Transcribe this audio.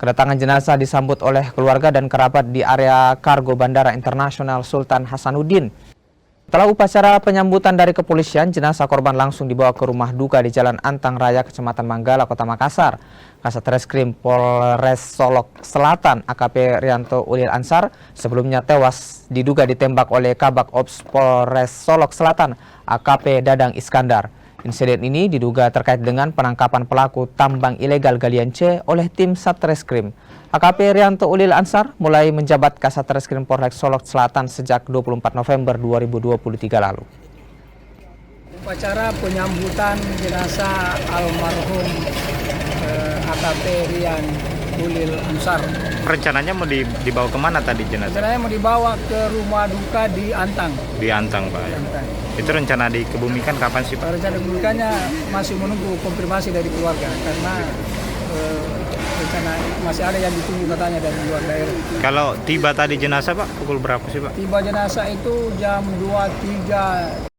Kedatangan jenazah disambut oleh keluarga dan kerabat di area kargo Bandara Internasional Sultan Hasanuddin. Setelah upacara penyambutan dari kepolisian, jenazah korban langsung dibawa ke rumah duka di Jalan Antang Raya, Kecamatan Manggala, Kota Makassar. Kasat Reskrim Polres Solok Selatan, AKP Rianto Ulil Ansar, sebelumnya tewas diduga ditembak oleh Kabak Ops Polres Solok Selatan, AKP Dadang Iskandar. Insiden ini diduga terkait dengan penangkapan pelaku tambang ilegal galian C oleh tim Satreskrim. AKP Rianto Ulil Ansar mulai menjabat Kasat Reskrim Polres Solok Selatan sejak 24 November 2023 lalu. Upacara penyambutan jenazah almarhum AKP Rian Ulil Ansar. Rencananya mau dibawa kemana tadi jenazah? Rencananya mau dibawa ke rumah duka di Antang. Di Antang, Pak. Antang. Itu rencana dikebumikan kapan sih, Pak? Rencana dikebumikannya masih menunggu konfirmasi dari keluarga karena rencana masih ada yang ditunggu katanya dari luar daerah. Kalau tiba tadi jenazah, Pak, pukul berapa sih, Pak? Tiba jenazah itu jam 23.